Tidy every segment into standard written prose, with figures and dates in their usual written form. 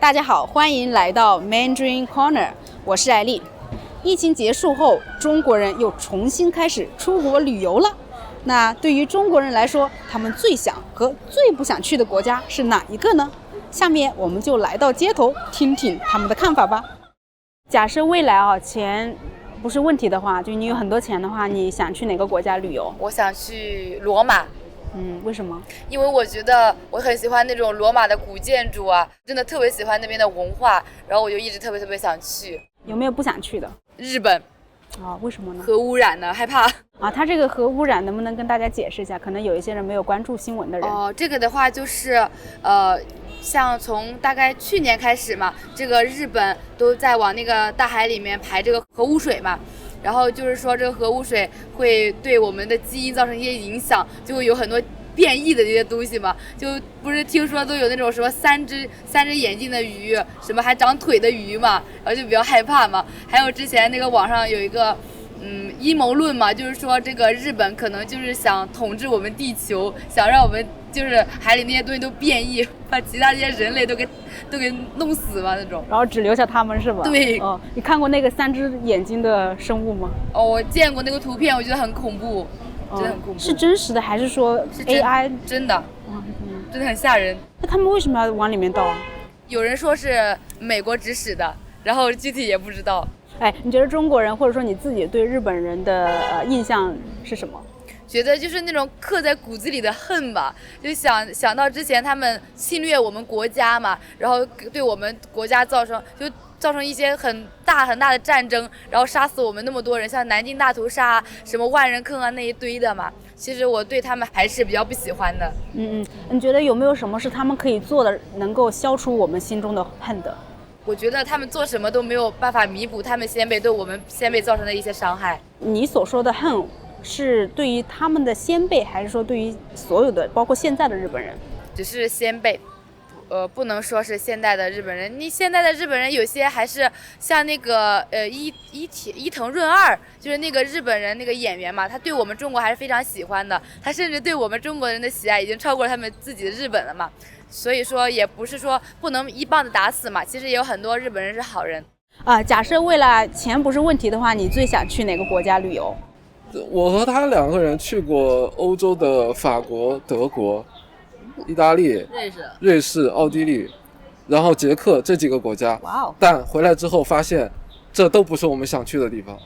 大家好，欢迎来到 Mandarin Corner， 我是艾丽。疫情结束后，中国人又重新开始出国旅游了。那对于中国人来说，他们最想和最不想去的国家是哪一个呢？下面我们就来到街头，听听他们的看法吧。假设未来钱不是问题的话，就你有很多钱的话，你想去哪个国家旅游？我想去罗马。为什么？因为我觉得我很喜欢那种罗马的古建筑啊，真的特别喜欢那边的文化，然后我就一直特别想去。有没有不想去的？日本。为什么呢？核污染呢，害怕。它这个核污染能不能跟大家解释一下？可能有一些人没有关注新闻的人。这个的话就是像从大概去年开始嘛，这个日本都在往那个大海里面排这个核污水嘛。然后就是说这个核污水会对我们的基因造成一些影响，就会有很多变异的这些东西嘛，就不是听说都有那种什么三只眼睛的鱼，什么还长腿的鱼嘛，然后就比较害怕嘛。还有之前那个网上有一个阴谋论嘛，就是说这个日本可能就是想统治我们地球，想让我们就是海里那些东西都变异，把其他这些人类都给弄死嘛那种，然后只留下他们是吧？对。你看过那个3只眼睛的生物吗？我见过那个图片，我觉得很恐怖，真的很恐怖。是真实的还是说 AI？ 真的。真的很吓人。那他们为什么要往里面倒啊？有人说是美国指使的，然后具体也不知道。你觉得中国人或者说你自己对日本人的印象是什么？觉得就是那种刻在骨子里的恨吧，就想到之前他们侵略我们国家嘛，然后对我们国家造成一些很大的战争，然后杀死我们那么多人，像南京大屠杀什么万人坑啊那一堆的嘛。其实我对他们还是比较不喜欢的。你觉得有没有什么是他们可以做的，能够消除我们心中的恨的？我觉得他们做什么都没有办法弥补他们先辈对我们先辈造成的一些伤害。你所说的恨是对于他们的先辈，还是说对于所有的包括现在的日本人？只是先辈，不能说是现代的日本人。你现在的日本人有些还是像那个伊藤润二，就是那个日本人那个演员嘛，他对我们中国还是非常喜欢的，他甚至对我们中国人的喜爱已经超过了他们自己的日本了嘛。所以说也不是说不能一棒子打死嘛，其实也有很多日本人是好人。假设未来钱不是问题的话，你最想去哪个国家旅游？我和他2个人去过欧洲的法国、德国、意大利、瑞士、奥地利，然后捷克这几个国家。但回来之后发现，这都不是我们想去的地方。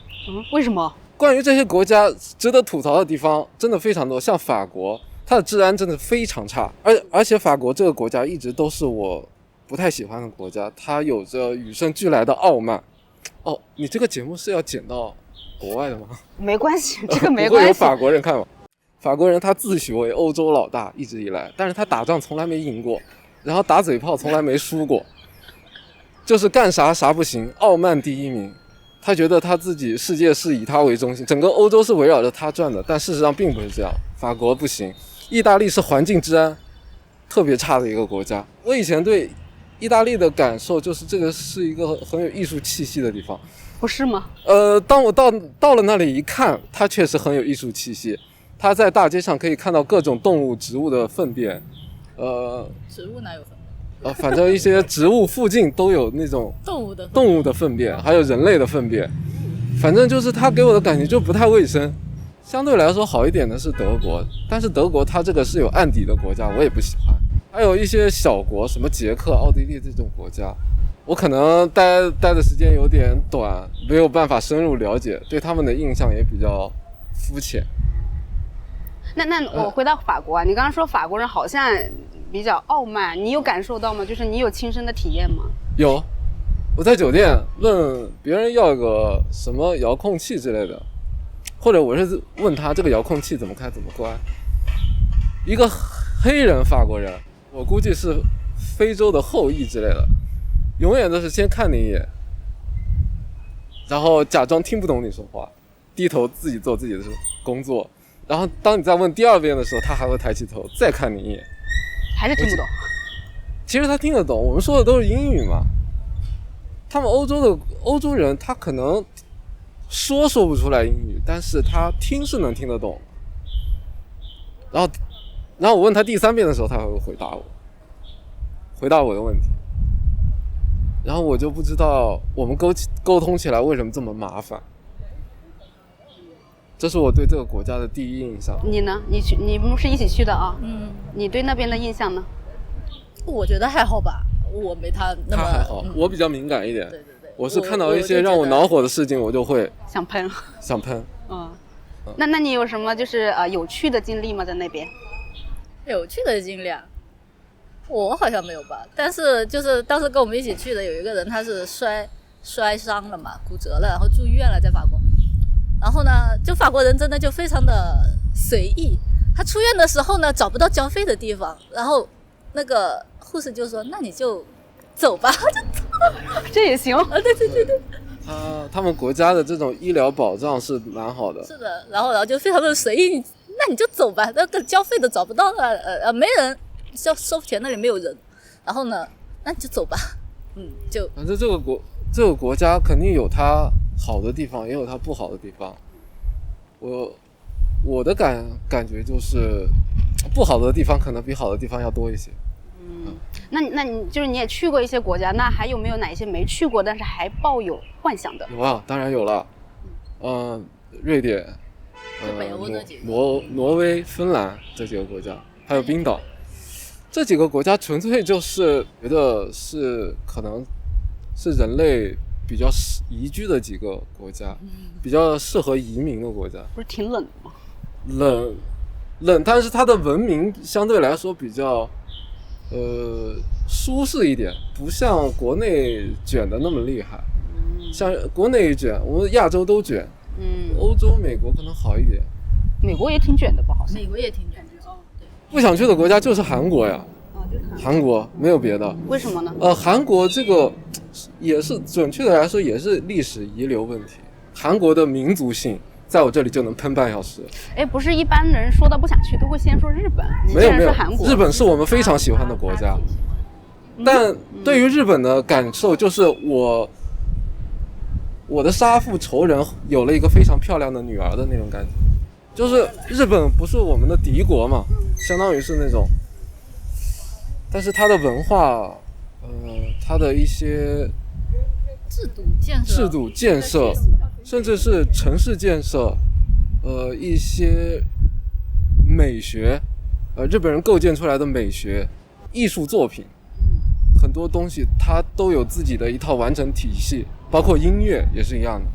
为什么？关于这些国家值得吐槽的地方真的非常多，像法国，它的治安真的非常差，而且法国这个国家一直都是我不太喜欢的国家，它有着与生俱来的傲慢。你这个节目是要剪到国外的吗？没关系，这个没关系。不会有法国人看吗？法国人他自诩为欧洲老大，一直以来，但是他打仗从来没赢过，然后打嘴炮从来没输过，就是干啥不行，傲慢第一名。他觉得他自己世界是以他为中心，整个欧洲是围绕着他转的，但事实上并不是这样。法国不行，意大利是环境治安特别差的一个国家。我以前对意大利的感受就是这个是一个很有艺术气息的地方。不是吗？当我到了那里一看，它确实很有艺术气息。它在大街上可以看到各种动物、植物的粪便。植物哪有粪便？反正一些植物附近都有那种动物的粪便，还有人类的粪便。反正就是它给我的感觉就不太卫生。相对来说好一点的是德国，但是德国它这个是有案底的国家，我也不喜欢。还有一些小国，什么捷克、奥地利这种国家。我可能待的时间有点短，没有办法深入了解，对他们的印象也比较肤浅。那我回到法国你刚刚说法国人好像比较傲慢，你有感受到吗？就是你有亲身的体验吗？有，我在酒店问别人要个什么遥控器之类的，或者我是问他这个遥控器怎么开怎么关。一个黑人法国人，我估计是非洲的后裔之类的，永远都是先看你一眼，然后假装听不懂你说话，低头自己做自己的工作，然后当你再问第2遍的时候，他还会抬起头再看你一眼。还是听不懂？其实他听得懂，我们说的都是英语嘛。他们欧洲人，他可能说不出来英语，但是他听是能听得懂。然后我问他第3遍的时候，他会回答我的问题。然后我就不知道我们沟通起来为什么这么麻烦。这是我对这个国家的第一印象。你呢？你们是一起去的啊？你对那边的印象呢？我觉得还好吧，我没他那么。他还好，我比较敏感一点。对，我是看到一些让我恼火的事情，我就会想喷。那你有什么就是有趣的经历吗？在那边？有趣的经历啊，我好像没有吧。但是就是当时跟我们一起去的有一个人，他是摔伤了嘛，骨折了，然后住院了，在法国。然后呢，就法国人真的就非常的随意。他出院的时候呢，找不到交费的地方，然后那个护士就说：“那你就走吧。”就走，这也行啊？对。他们国家的这种医疗保障是蛮好的。是的，然后就非常的随意，那你就走吧，那个交费的找不到了，没人收钱那里没有人，然后呢，那你就走吧，就反正这个国家肯定有它好的地方，也有它不好的地方。我的感觉就是不好的地方可能比好的地方要多一些。那你就是你也去过一些国家，那还有没有哪些没去过但是还抱有幻想的？有啊，当然有了。瑞典、北欧那几个挪威、芬兰这几个国家，还有冰岛，这几个国家纯粹就是觉得是可能是人类比较宜居的几个国家，比较适合移民的国家。不是挺冷的吗？冷，但是它的文明相对来说比较舒适一点，不像国内卷的那么厉害。像国内卷，我们亚洲都卷。欧洲、美国可能好一点。美国也挺卷的吧？好像。美国也挺卷的。不想去的国家就是韩国呀。韩国没有别的。为什么呢？韩国这个也是准确的来说也是历史遗留问题。韩国的民族性在我这里就能喷半小时。不是一般人说到不想去都会先说日本，没有，韩国。日本是我们非常喜欢的国家，但对于日本的感受就是我的杀父仇人有了一个非常漂亮的女儿的那种感觉，就是日本不是我们的敌国嘛，相当于是那种，但是它的文化，它的一些制度建设，甚至是城市建设，一些美学，日本人构建出来的美学、艺术作品，很多东西它都有自己的一套完整体系。包括音乐也是一样的，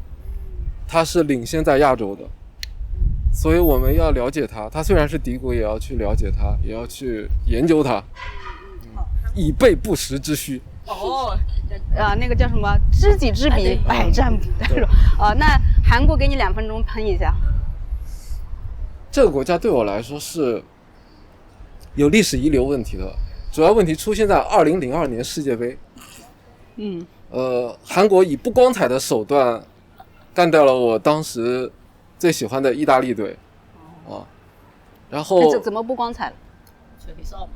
它是领先在亚洲的，所以我们要了解它。它虽然是敌国，也要去了解它，也要去研究它，以备不时之需。那个叫什么？知己知彼，百战不殆。那韩国给你2分钟喷一下。这个国家对我来说是有历史遗留问题的，主要问题出现在2002年世界杯。韩国以不光彩的手段干掉了我当时最喜欢的意大利队，然后怎么不光彩了？吹黑哨嘛。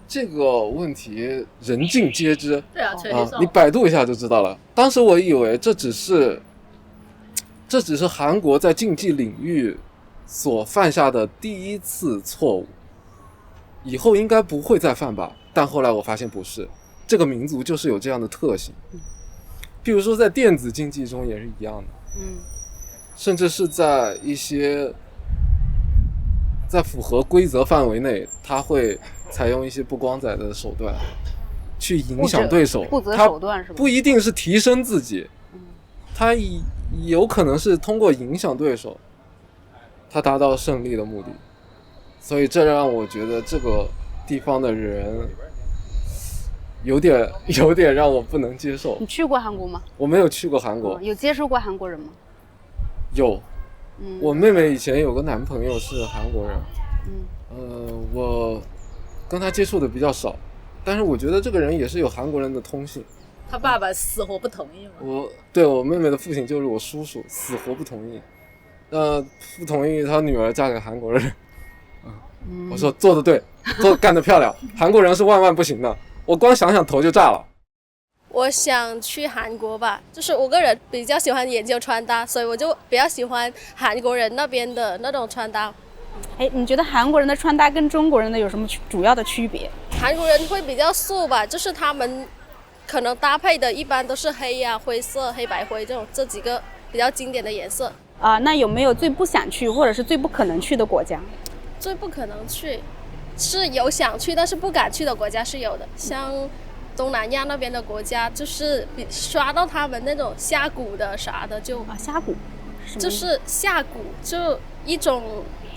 这个问题人尽皆知。对啊，吹黑哨。你百度一下就知道了。当时我以为这只是韩国在竞技领域所犯下的第一次错误，以后应该不会再犯吧。但后来我发现不是。这个民族就是有这样的特性，比如说在电子竞技中也是一样的，甚至是在一些在符合规则范围内，他会采用一些不光彩的手段去影响对手，不择手段是吧？不一定是提升自己，他有可能是通过影响对手，他达到胜利的目的，所以这让我觉得这个地方的人。有点让我不能接受。你去过韩国吗？我没有去过韩国。有接触过韩国人吗？有。我妹妹以前有个男朋友是韩国人。我跟他接触的比较少，但是我觉得这个人也是有韩国人的通性。他爸爸死活不同意吗？我妹妹的父亲就是我叔叔，死活不同意。不同意他女儿嫁给韩国人。我说做得对，干得漂亮，韩国人是万万不行的。我光想想头就炸了。我想去韩国吧，就是我个人比较喜欢研究穿搭，所以我就比较喜欢韩国人那边的那种穿搭。你觉得韩国人的穿搭跟中国人的有什么主要的区别？韩国人会比较素吧，就是他们可能搭配的一般都是黑呀、灰色、黑白灰这几个比较经典的颜色。那有没有最不想去或者是最不可能去的国家？最不可能去是有想去但是不敢去的国家是有的，像东南亚那边的国家，就是刷到他们那种下蛊的啥的就下蛊，就是下蛊，就一种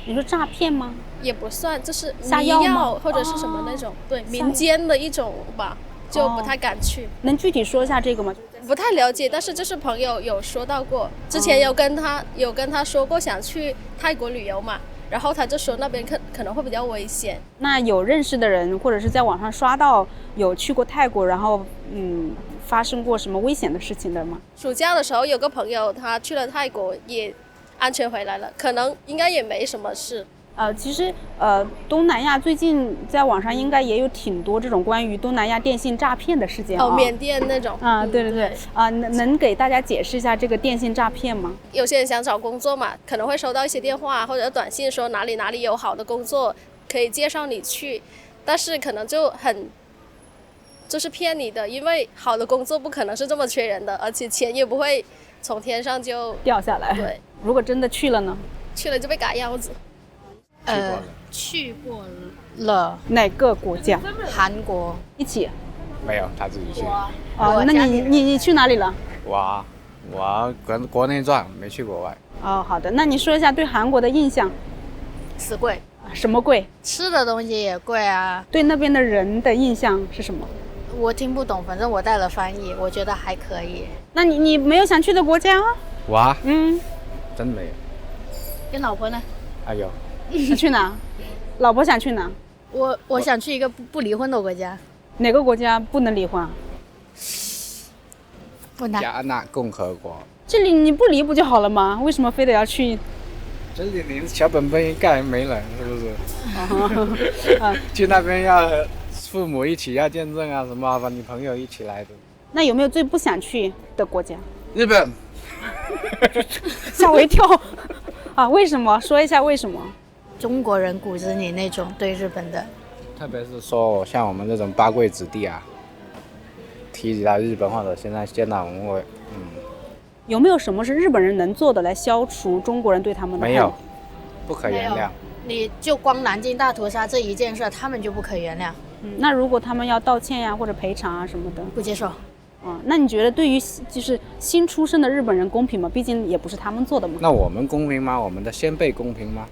你说诈骗吗？也不算，就是下迷药吗？或者是什么那种，对，民间的一种吧，就不太敢去。能具体说一下这个吗？不太了解，但是就是朋友有说到过，之前有跟他说过想去泰国旅游嘛，然后他就说那边可能会比较危险。那有认识的人或者是在网上刷到有去过泰国，然后发生过什么危险的事情的吗？暑假的时候有个朋友他去了泰国也安全回来了，可能应该也没什么事。其实东南亚最近在网上应该也有挺多这种关于东南亚电信诈骗的事件缅甸那种对能给大家解释一下这个电信诈骗吗？有些人想找工作嘛，可能会收到一些电话或者短信说哪里有好的工作可以介绍你去，但是可能就是骗你的，因为好的工作不可能是这么缺人的，而且钱也不会从天上就掉下来。对，如果真的去了呢？去了就被嘎腰子。去过了。哪个国家？韩国。一起？没有，他自己去。那你去哪里了？我国内转，没去国外。好的，那你说一下对韩国的印象。死贵。什么贵？吃的东西也贵啊。对那边的人的印象是什么？我听不懂，反正我带了翻译，我觉得还可以。那你没有想去的国家？我真没有。跟老婆呢？有。想去哪？老婆想去哪？我想去一个不离婚的国家。哪个国家不能离婚？不难。加纳共和国。这里你不离不就好了吗？为什么非得要去？这里你小本本一盖没人，是不是？去那边要父母一起要见证啊，什么把你朋友一起来的。那有没有最不想去的国家？日本。吓我一跳。为什么？说一下为什么？中国人骨子里那种对日本的，特别是说像我们这种八贵子弟啊，提起到日本或者现在见到我们会，有没有什么是日本人能做的来消除中国人对他们的没有，不可原谅。你就光南京大屠杀这一件事，他们就不可原谅。那如果他们要道歉呀，或者赔偿啊什么的，不接受。那你觉得对于就是新出生的日本人公平吗？毕竟也不是他们做的嘛。那我们公平吗？我们的先辈公平吗？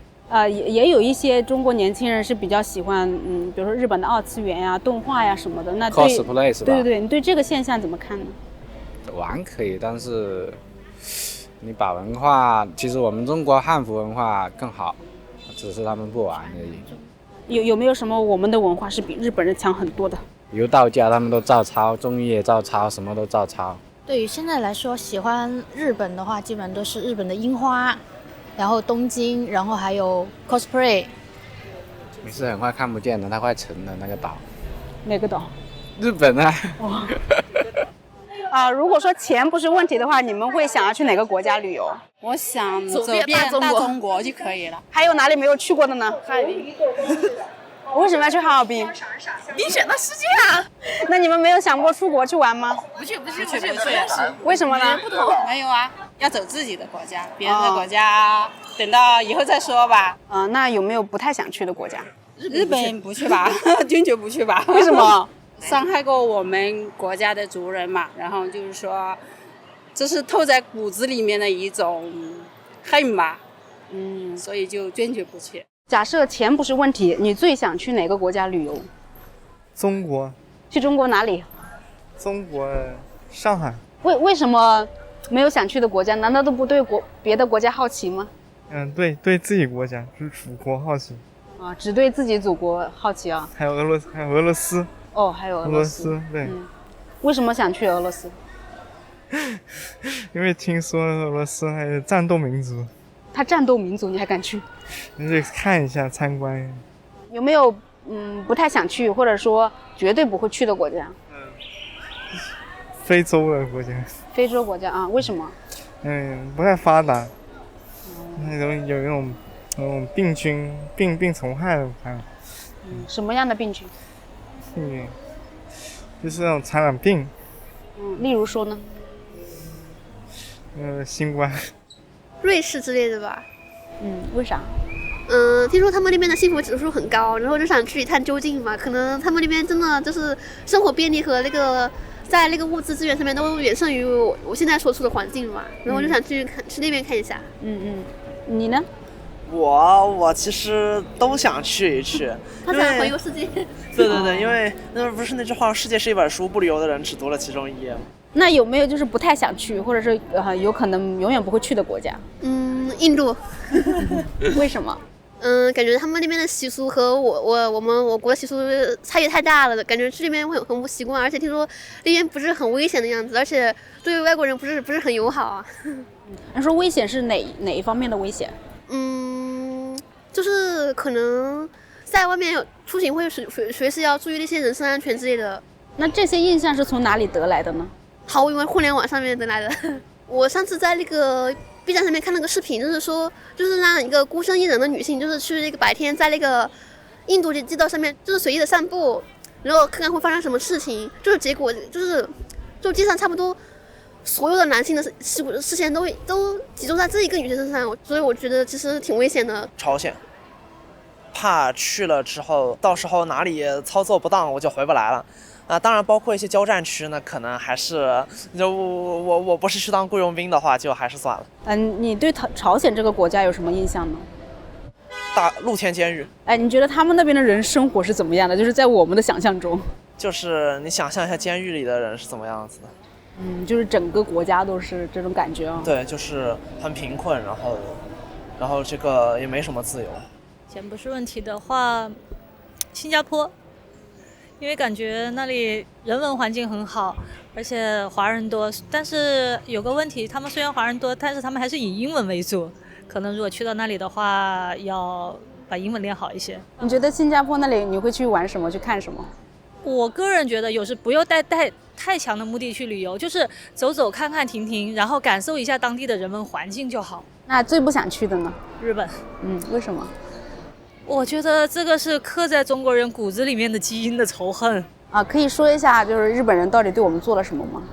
也有一些中国年轻人是比较喜欢，比如说日本的二次元呀、动画呀什么的。那对 cosplay 是吧？对，你对这个现象怎么看呢？玩可以，但是你把文化，其实我们中国汉服文化更好，只是他们不玩而已。有没有什么我们的文化是比日本人强很多的？比如道家他们都照抄，中医也照抄，什么都照抄。对于现在来说，喜欢日本的话，基本都是日本的樱花，然后东京，然后还有 cosplay。你是很快看不见的，它快沉了那个岛。哪个岛？日本啊。如果说钱不是问题的话，你们会想要去哪个国家旅游？我想走遍大中国就可以了。还有哪里没有去过的呢？哈尔滨。为什么要去哈尔滨？你选的世界啊！那你们没有想过出国去玩吗？不去。为什么呢？没有啊，要走自己的国家，别人的国家等到以后再说吧。那有没有不太想去的国家？日本不去吧，坚决不去吧。为什么？伤害过我们国家的族人嘛，然后就是说，这是透在骨子里面的一种恨吧，所以就坚决不去。假设钱不是问题，你最想去哪个国家旅游？中国。去中国哪里？中国上海。为什么没有想去的国家？难道都不对别的国家好奇吗？对自己国家，就是祖国好奇。只对自己祖国好奇啊？还有俄罗斯。还有俄罗斯。对。为什么想去俄罗斯？因为听说俄罗斯还有战斗民族。他战斗民族，你还敢去？你去看一下，参观一下。有没有不太想去，或者说绝对不会去的国家？非洲的国家。非洲国家啊？为什么？不太发达。有那种病菌、病虫害的，什么样的病菌？就是那种传染病。例如说呢？新冠。瑞士之类的吧。为啥？听说他们那边的幸福指数很高，然后就想去一探究竟嘛。可能他们那边真的就是生活便利和那个在那个物资资源上面都远胜于我现在所处的环境嘛。然后就想去那边看一下。你呢？我其实都想去一去。他想环游世界。对，因为那不是那句话，世界是一本书，不旅游的人只读了其中一页吗？那有没有就是不太想去，或者是有可能永远不会去的国家？印度。为什么？感觉他们那边的习俗和我国的习俗差异太大了，感觉去那边会很不习惯，而且听说那边不是很危险的样子，而且对外国人不是很友好啊。你说危险是哪一方面的危险？就是可能在外面出行会随时要注意那些人身安全之类的。那这些印象是从哪里得来的呢？毫无疑问，互联网上面得来的。我上次在那个 B 站上面看了个视频，就是让一个孤身一人的女性，就是去那个白天在那个印度的街道上面，就是随意的散步，然后看看会发生什么事情。就是结果就街上差不多所有的男性的视线都集中在这一个女生身上，所以我觉得其实挺危险的。朝鲜，怕去了之后，到时候哪里操作不当，我就回不来了。当然包括一些交战区呢，可能还是我不是去当雇佣兵的话，就还是算了。你对朝鲜这个国家有什么印象呢？大露天监狱。你觉得他们那边的人生活是怎么样的？就是在我们的想象中。就是你想象一下监狱里的人是怎么样子的。就是整个国家都是这种感觉啊。对，就是很贫困，然后这个也没什么自由。钱不是问题的话，新加坡。因为感觉那里人文环境很好，而且华人多，但是有个问题，他们虽然华人多，但是他们还是以英文为主，可能如果去到那里的话，要把英文练好一些。你觉得新加坡那里你会去玩什么，去看什么？我个人觉得有时不用带太强的目的去旅游，就是走走看看停停，然后感受一下当地的人文环境就好。那最不想去的呢？日本。为什么？我觉得这个是刻在中国人骨子里面的基因的仇恨可以说一下，就是日本人到底对我们做了什么吗？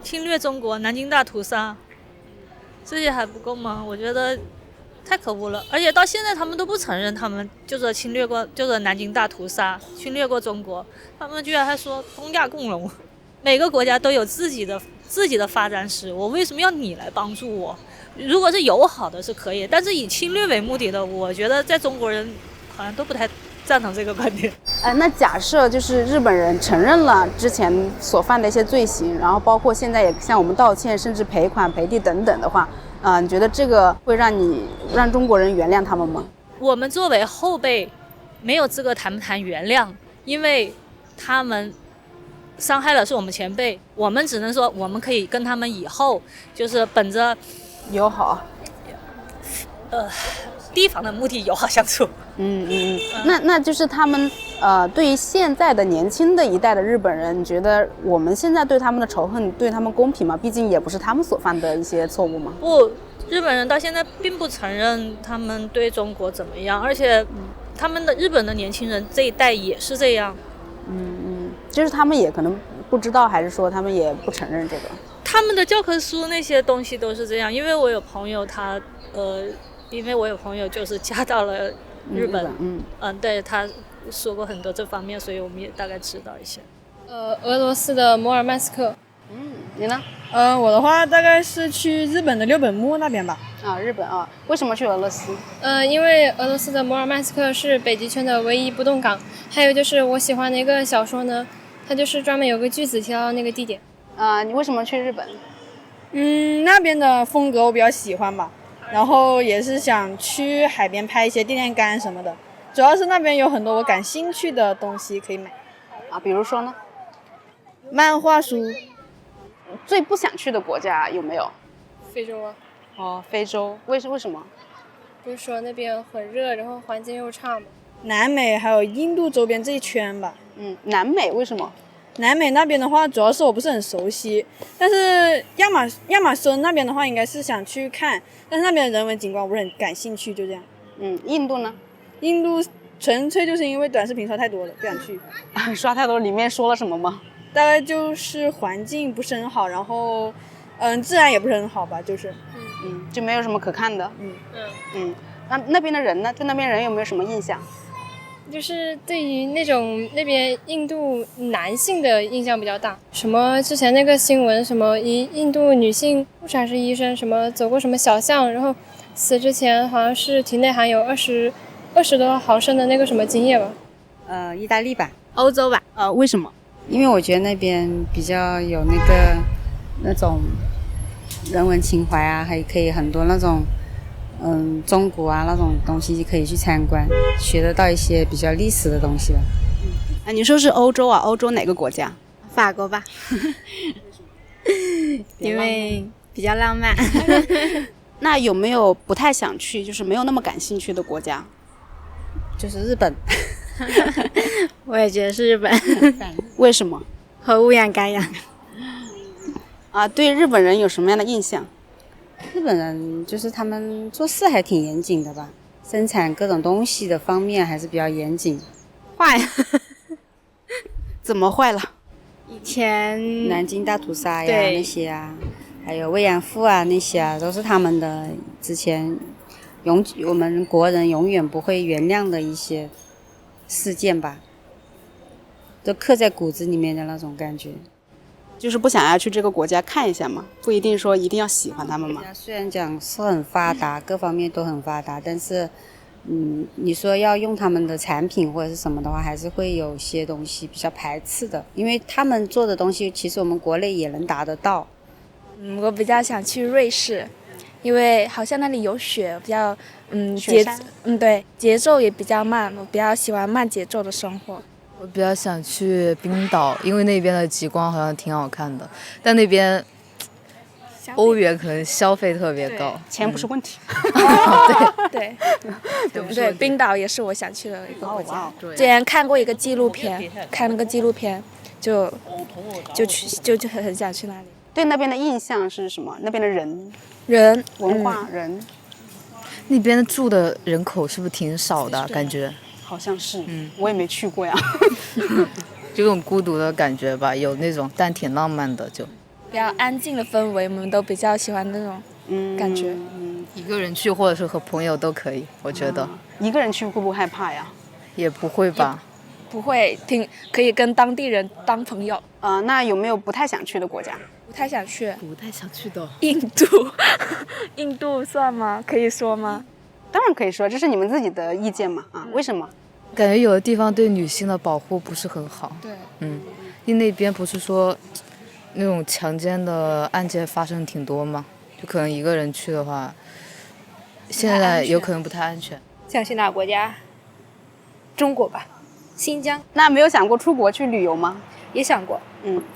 侵略中国，南京大屠杀，这些还不够吗？我觉得太可恶了，而且到现在他们都不承认他们就是侵略过，就是南京大屠杀侵略过中国，他们居然还说东亚共荣。每个国家都有自己的发展史，我为什么要你来帮助我？如果是友好的是可以，但是以侵略为目的的，我觉得在中国人好像都不太赞同这个观点。那假设就是日本人承认了之前所犯的一些罪行，然后包括现在也向我们道歉，甚至赔款赔地等等的话，你觉得这个会让中国人原谅他们吗？我们作为后辈没有资格谈不谈原谅，因为他们伤害了是我们前辈，我们只能说我们可以跟他们以后就是本着友好提防的目的友好相处。那就是他们对于现在的年轻的一代的日本人，你觉得我们现在对他们的仇恨对他们公平吗？毕竟也不是他们所犯的一些错误吗？不，日本人到现在并不承认他们对中国怎么样，而且他们的日本的年轻人这一代也是这样。就是他们也可能不知道，还是说他们也不承认这个？他们的教科书那些东西都是这样，因为我有朋友就是嫁到了日本，对，他说过很多这方面，所以我们也大概知道一些。俄罗斯的摩尔曼斯克。你呢？我的话大概是去日本的六本木那边吧。日本为什么去俄罗斯？因为俄罗斯的摩尔曼斯克是北极圈的唯一不动港，还有就是我喜欢的一个小说呢，它就是专门有个句子提到那个地点。你为什么去日本？那边的风格我比较喜欢吧，然后也是想去海边拍一些电线杆什么的，主要是那边有很多我感兴趣的东西可以买。比如说呢？漫画书。最不想去的国家有没有？非洲啊。非洲，为什么？不是说那边很热，然后环境又差吗？南美还有印度周边这一圈吧。南美为什么？南美那边的话，主要是我不是很熟悉，但是亚马孙那边的话，应该是想去看，但是那边的人文景观我不是很感兴趣，就这样。印度呢？印度纯粹就是因为短视频刷太多了，不想去。刷太多，里面说了什么吗？大概就是环境不是很好，然后自然也不是很好吧，就是就没有什么可看的。那边的人呢？对那边人有没有什么印象？就是对于那边印度男性的印象比较大，什么之前那个新闻，什么印度女性护士还是医生，什么走过什么小巷，然后死之前好像是体内含有20多毫升的那个什么精液吧。意大利吧，欧洲吧。为什么？因为我觉得那边比较有那种人文情怀啊，还可以很多那种中国啊那种东西可以去参观，学得到一些比较历史的东西吧。你说是欧洲啊？欧洲哪个国家？法国吧，因为比较浪漫。那有没有不太想去，就是没有那么感兴趣的国家？就是日本。我也觉得是日本。为什么？和物养感养。对日本人有什么样的印象？日本人就是他们做事还挺严谨的吧，生产各种东西的方面还是比较严谨。坏。怎么坏了？以前南京大屠杀呀那些啊，还有慰安妇啊那些啊，都是他们的之前我们国人永远不会原谅的一些事件吧，都刻在骨子里面的那种感觉。就是不想要去这个国家看一下嘛，不一定说一定要喜欢他们嘛。虽然讲是很发达，各方面都很发达，但是你说要用他们的产品或者是什么的话，还是会有些东西比较排斥的，因为他们做的东西其实我们国内也能达得到。我比较想去瑞士，因为好像那里有雪，比较节奏也比较慢，我比较喜欢慢节奏的生活。我比较想去冰岛，因为那边的极光好像挺好看的，但那边欧元可能消费特别高，钱不是问题。对，冰岛也是我想去的一个国家。之前看过一个纪录片，看那个纪录片就很想去那里。对那边的印象是什么？那边的人文化人。那边住的人口是不是挺少的？感觉好像是，我也没去过呀。就很孤独的感觉吧，有那种，但挺浪漫的，就比较安静的氛围，我们都比较喜欢那种感觉。一个人去或者是和朋友都可以，我觉得。一个人去会不会害怕呀？也不会吧。不会，可以跟当地人当朋友。那有没有不太想去的国家？不太想去的。印度，印度算吗？可以说吗？当然可以说，这是你们自己的意见嘛。为什么？感觉有的地方对女性的保护不是很好。对。因为那边不是说那种强奸的案件发生挺多吗？就可能一个人去的话，现在有可能不太安全。想去哪个国家？中国吧，新疆。那没有想过出国去旅游吗？也想过。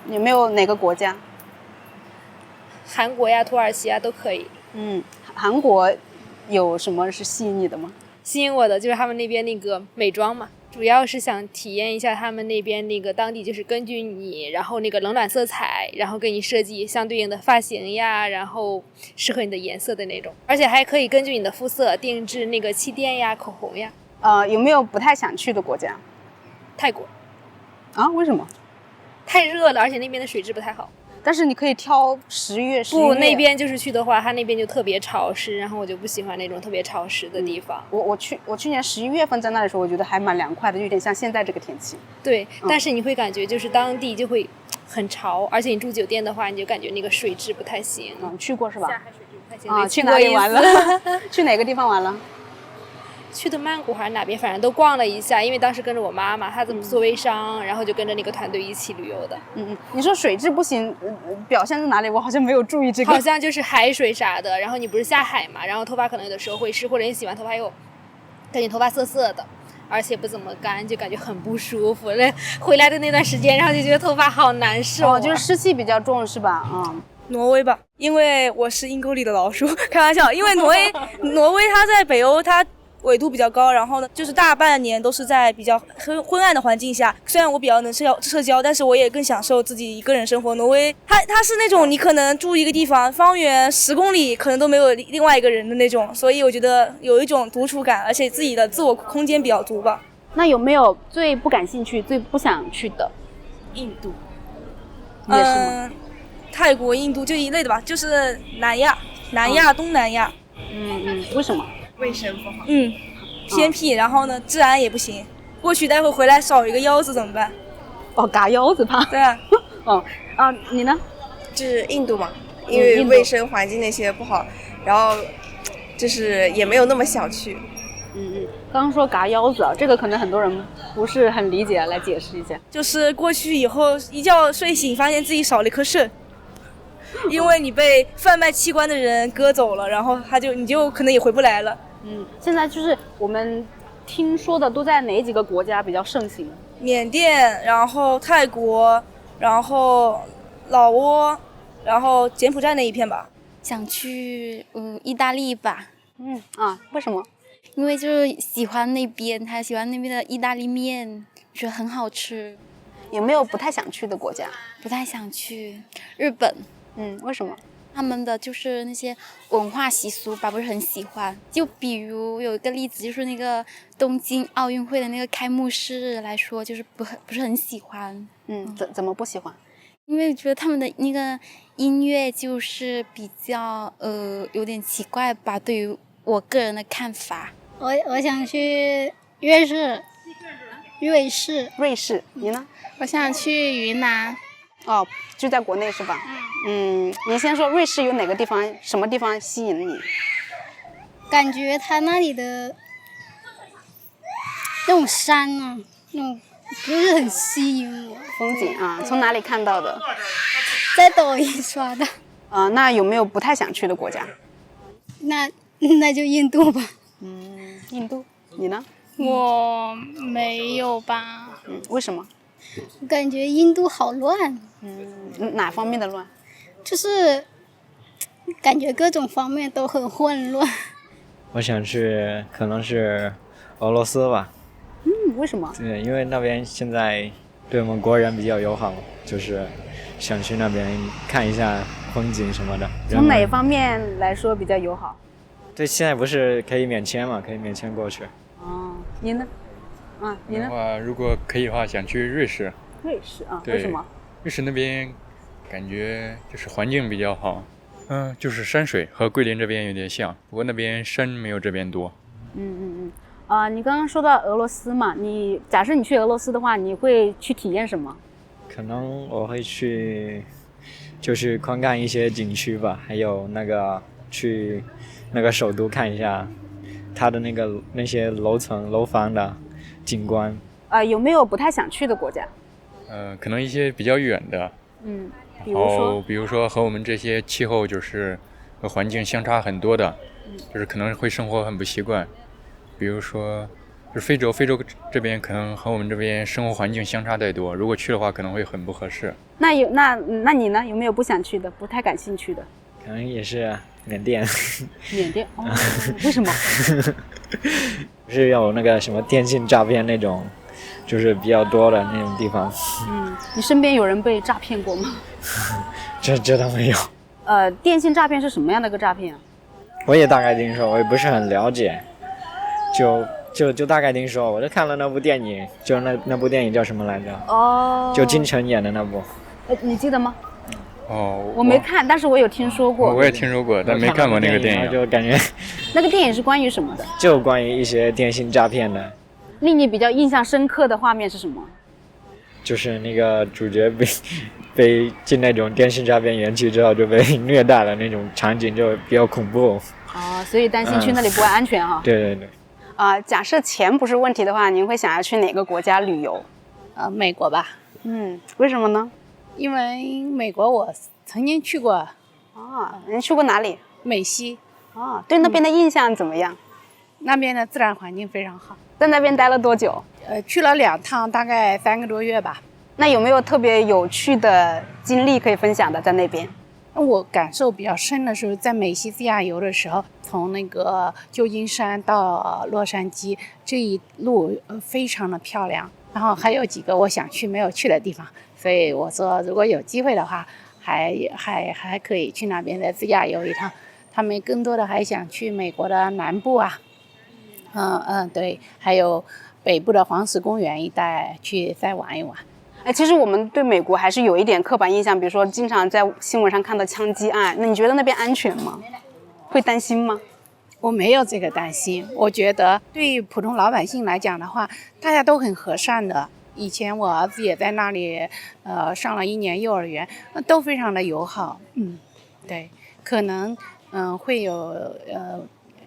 有没有哪个国家？韩国呀、土耳其啊都可以。韩国有什么是吸引你的吗？吸引我的就是他们那边那个美妆嘛，主要是想体验一下他们那边那个当地就是根据你，然后那个冷暖色彩，然后给你设计相对应的发型呀，然后适合你的颜色的那种，而且还可以根据你的肤色定制那个气垫呀、口红呀。有没有不太想去的国家？泰国。为什么？太热了，而且那边的水质不太好。但是你可以挑10月。不，那边就是去的话，它那边就特别潮湿，然后我就不喜欢那种特别潮湿的地方。我去年11月份在那里的时候，我觉得还蛮凉快的，有点像现在这个天气。对，但是你会感觉就是当地就会很潮，而且你住酒店的话，你就感觉那个水质不太行。去过是吧？下海水质不太行。去哪里玩了？去哪个地方玩了？去的曼谷还是哪边，反正都逛了一下，因为当时跟着我妈妈，她怎么做微商，然后就跟着那个团队一起旅游的。你说水质不行，表现在哪里？我好像没有注意这个。好像就是海水啥的，然后你不是下海嘛，然后头发可能有的时候会湿，或者你洗完头发又感觉头发涩涩的，而且不怎么干，就感觉很不舒服。回来的那段时间，然后就觉得头发好难受。就是湿气比较重是吧？挪威吧，因为我是阴沟里的老鼠，开玩笑。因为挪威它在北欧，它纬度比较高，然后呢，就是大半年都是在比较昏暗的环境下。虽然我比较能社交，但是我也更享受自己一个人生活。挪威，它是那种你可能住一个地方，方圆10公里可能都没有另外一个人的那种，所以我觉得有一种独处感，而且自己的自我空间比较足吧。那有没有最不感兴趣、最不想去的？印度。也是吗？泰国、印度就一类的吧，就是南亚、东南亚。为什么？卫生不好。偏僻，然后呢，治安也不行。过去待会回来少一个腰子怎么办？嘎腰子怕。对啊。你呢？就是印度嘛，因为卫生环境那些不好，然后就是也没有那么想去。刚刚说嘎腰子，这个可能很多人不是很理解，来解释一下。就是过去以后一觉睡醒，发现自己少了一颗肾，因为你被贩卖器官的人割走了，然后你就可能也回不来了。现在就是我们听说的都在哪几个国家比较盛行？缅甸，然后泰国，然后老挝，然后柬埔寨那一片吧。想去意大利吧。为什么？因为就是喜欢那边，还喜欢那边的意大利面，觉得很好吃。有没有不太想去的国家？不太想去日本。为什么？他们的就是那些文化习俗吧，不是很喜欢。就比如有一个例子，就是那个东京奥运会的那个开幕式来说，就是不是很喜欢。怎么不喜欢？因为觉得他们的那个音乐就是比较有点奇怪吧，对于我个人的看法。我想去瑞士。你呢？我想去云南。就在国内是吧？你先说瑞士有哪个地方，什么地方吸引你？感觉它那里的那种山啊，那种不是很吸引我。风景啊，从哪里看到的？在抖音刷的。那有没有不太想去的国家？那就印度吧。印度，你呢？我没有吧。为什么？我感觉印度好乱。哪方面的乱？就是感觉各种方面都很混乱。我想去可能是俄罗斯吧。为什么？对，因为那边现在对我们国人比较友好，就是想去那边看一下风景什么的。从哪方面来说比较友好？对，现在不是可以免签嘛，可以免签过去。你呢？你呢？如果可以的话，想去瑞士。瑞士对，为什么？瑞士那边感觉就是环境比较好，就是山水和桂林这边有点像，不过那边山没有这边多。你刚刚说到俄罗斯嘛，假设你去俄罗斯的话，你会去体验什么？可能我会去观看一些景区吧，还有去那个首都看一下它的那些楼层楼房的景观。有没有不太想去的国家？可能一些比较远的，比如说和我们这些气候就是和环境相差很多的，就是可能会生活很不习惯。比如说，就是非洲这边可能和我们这边生活环境相差太多，如果去的话可能会很不合适。那你呢？有没有不想去的、不太感兴趣的？可能也是缅甸。缅甸为什么？是有那个什么电信诈骗那种，就是比较多的那种地方。你身边有人被诈骗过吗？这倒没有。电信诈骗是什么样的一个诈骗啊？我也大概听说，我也不是很了解，就大概听说。我就看了那部电影，就那部电影叫什么来着？就金晨演的那部。你记得吗？哦，我没看，但是我有听说过。我也听说过，但没看过那个电影。就感觉那个电影是关于什么的？就关于一些电信诈骗的。令你比较印象深刻的画面是什么？就是那个主角被进那种电信诈骗园区之后就被虐待了那种场景，就比较恐怖。所以担心去那里不安全哈。对。假设钱不是问题的话，您会想要去哪个国家旅游？美国吧。为什么呢？因为美国我曾经去过。您去过哪里？美西。对那边的印象怎么样？那边的自然环境非常好。在那边待了多久？去了2趟，大概3个多月吧。那有没有特别有趣的经历可以分享的在那边？我感受比较深的是在美西自驾游的时候，从那个旧金山到洛杉矶这一路非常的漂亮，然后还有几个我想去没有去的地方，所以我说如果有机会的话，还可以去那边再自驾游一趟。他们更多的还想去美国的南部啊，对，还有北部的黄石公园一带去再玩一玩。其实我们对美国还是有一点刻板印象，比如说经常在新闻上看到枪击案，那你觉得那边安全吗？会担心吗？我没有这个担心，我觉得对于普通老百姓来讲的话，大家都很和善的。以前我儿子也在那里，上了1年幼儿园，都非常的友好。对，可能会有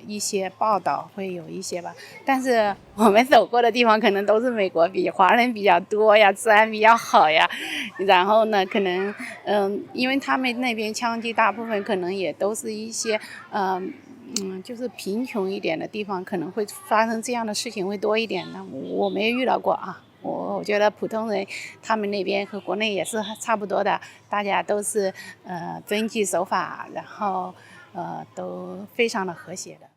一些报道，会有一些吧。但是我们走过的地方可能都是美国华人比较多呀，治安比较好呀。然后呢，可能因为他们那边枪击大部分可能也都是一些就是贫穷一点的地方，可能会发生这样的事情会多一点。那我没遇到过啊。我觉得普通人他们那边和国内也是差不多的，大家都是遵纪守法，然后都非常的和谐的。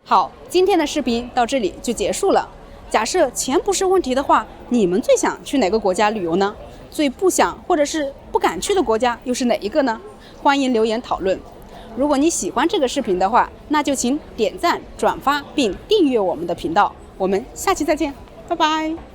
好，今天的视频到这里就结束了。假设钱不是问题的话，你们最想去哪个国家旅游呢？最不想或者是不敢去的国家又是哪一个呢？欢迎留言讨论。如果你喜欢这个视频的话，那就请点赞、转发并订阅我们的频道。我们下期再见，拜拜。